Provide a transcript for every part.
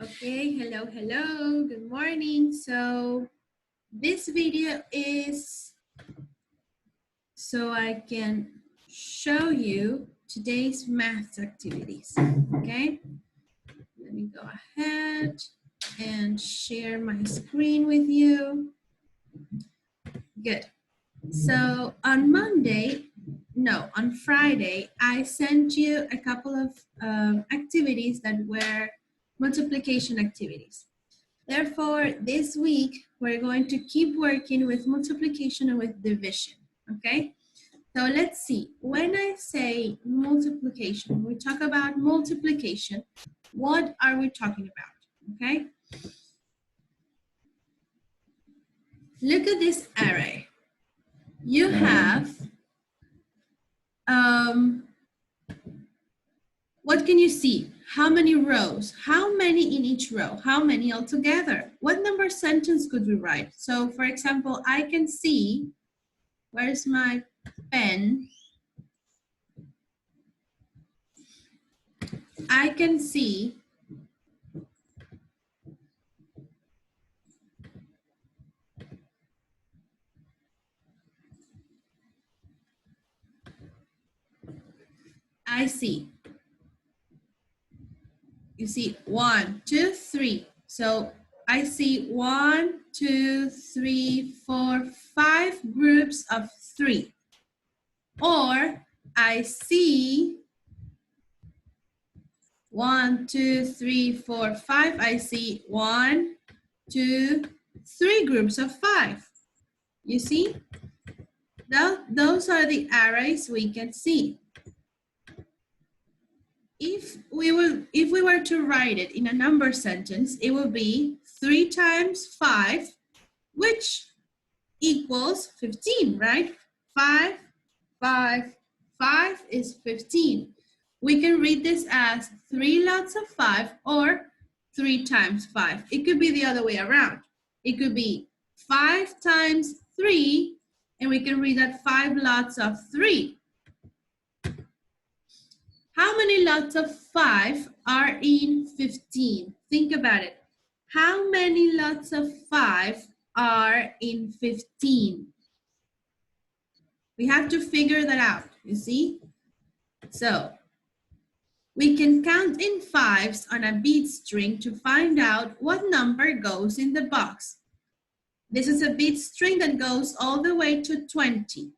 Okay, hello, hello, good morning. So this video is so I can show you today's math activities, okay? Let me go ahead and share my screen with you. Good. So on Friday, I sent you a couple of activities that were multiplication activities. Therefore, this week, we're going to keep working with multiplication and with division, okay? So let's see, when I say multiplication, we talk about multiplication, what are we talking about, okay? Look at this array. You have, what can you see? How many rows? How many in each row? How many altogether? What number sentence could we write? So for example, I can see, where's my pen? I can see I see. You see 1, 2, 3. So I see 1, 2, 3, 4, 5 groups of 3. Or I see 1, 2, 3, 4, 5. I see 1, 2, 3 groups of 5. You see? Those are the arrays we can see. If we were to write it in a number sentence, it would be 3 times 5, which equals 15, right? 5, 5, 5 is 15. We can read this as 3 lots of 5 or 3 times 5. It could be the other way around. It could be 5 times 3, and we can read that 5 lots of 3. How many lots of 5 are in 15? Think about it. How many lots of 5 are in 15? We have to figure that out, you see? So we can count in 5s on a bit string to find out what number goes in the box. This is a bit string that goes all the way to 20.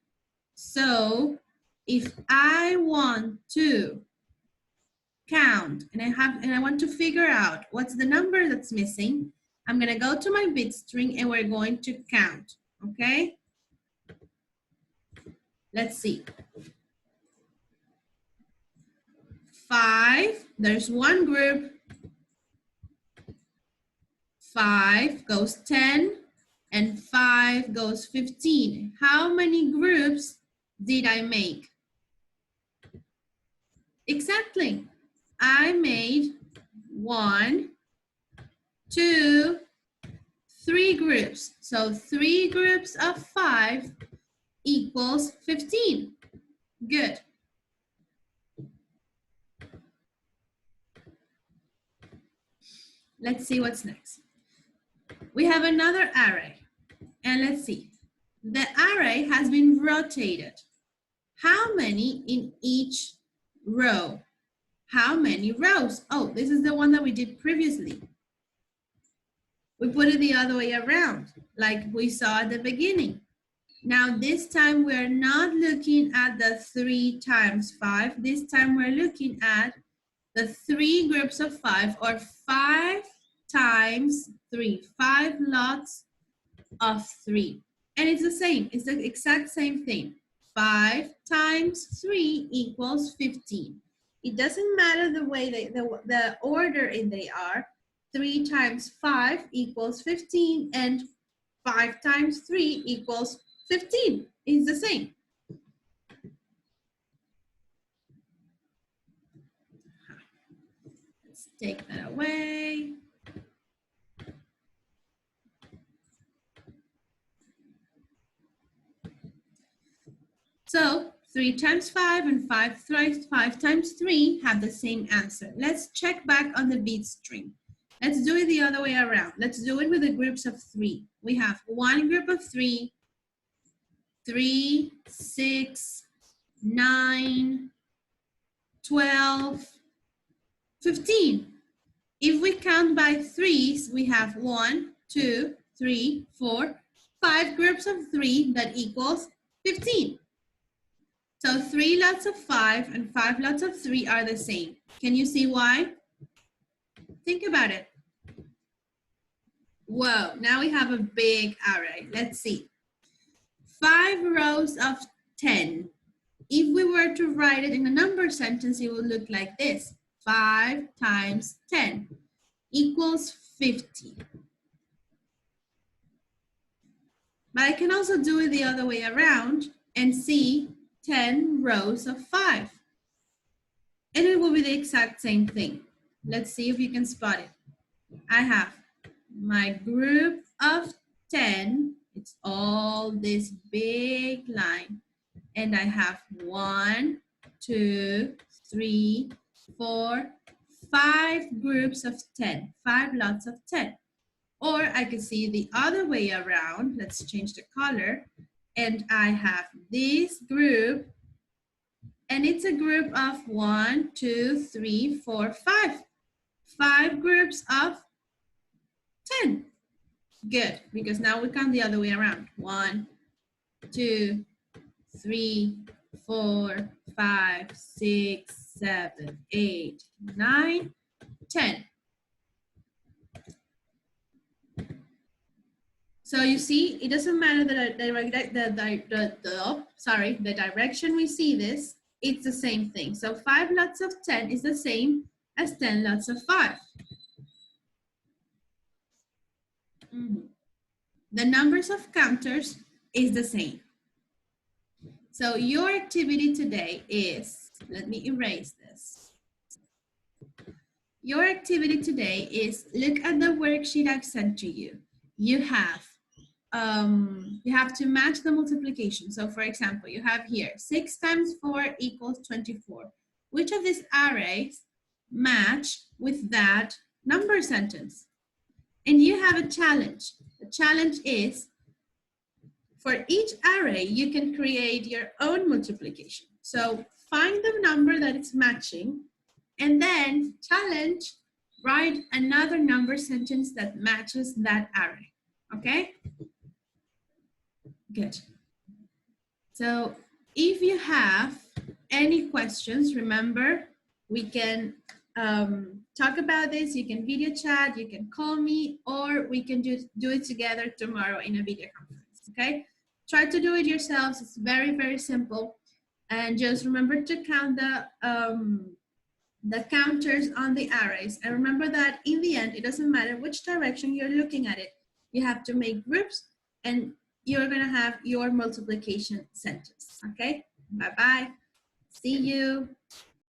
So if I want to count and I want to figure out what's the number that's missing, I'm going to go to my bit string and we're going to count, okay? Let's see. 5, there's one group. 5 goes 10 and 5 goes 15. How many groups did I make? Exactly. I made 1, 2, 3 groups. So 3 groups of 5 equals 15. Good. Let's see what's next. We have another array. And let's see. The array has been rotated. How many in each row? How many rows? Oh, this is the one that we did previously. We put it the other way around, like we saw at the beginning. Now, this time we're not looking at the 3 times 5. This time we're looking at the 3 groups of 5, or 5 times 3, 5 lots of 3. And it's the same, it's the exact same thing. 5 times 3 equals 15. It doesn't matter the way the order they are. 3 times 5 equals 15, and 5 times 3 equals 15. It's the same. Let's take that away. So 3 times 5 and 5 times 3 have the same answer. Let's check back on the bit string. Let's do it the other way around. Let's do it with the groups of 3. We have one group of 3, 3, 6, 9, 12, 15. If we count by threes, we have 1, 2, 3, 4, 5 groups of 3 that equals 15. So 3 lots of 5 and 5 lots of 3 are the same. Can you see why? Think about it. Whoa, now we have a big array. Let's see. 5 rows of 10. If we were to write it in a number sentence, it would look like this. 5 times 10 equals 50. But I can also do it the other way around and see 10 rows of 5. And it will be the exact same thing. Let's see if you can spot it. I have my group of 10. It's all this big line. And I have 1, 2, 3, 4, 5 groups of 10, 5 lots of 10. Or I could see the other way around. Let's change the color. And I have this group, and it's a group of 1, 2, 3, 4, 5. 5 groups of 10. Good, because now we count the other way around. 1, 2, 3, 4, 5, 6, 7, 8, 9, 10. So you see, it doesn't matter the direction we see this, it's the same thing. So 5 lots of 10 is the same as 10 lots of 5. The numbers of counters is the same. So your activity today is, let me erase this. Your activity today is look at the worksheet I've sent to you. You have to match the multiplication. So for example, you have here 6 times 4 equals 24. Which of these arrays match with that number sentence? And you have a challenge. The challenge is for each array, you can create your own multiplication. So find the number that it's matching and then challenge, write another number sentence that matches that array, okay? Good. So if you have any questions, remember, we can talk about this. You can video chat, you can call me, or we can do it together tomorrow in a video conference, okay? Try to do it yourselves. It's very, very simple. And just remember to count the counters on the arrays. And remember that in the end, it doesn't matter which direction you're looking at it. You have to make groups and you're gonna have your multiplication sentence, okay? Bye-bye, see you.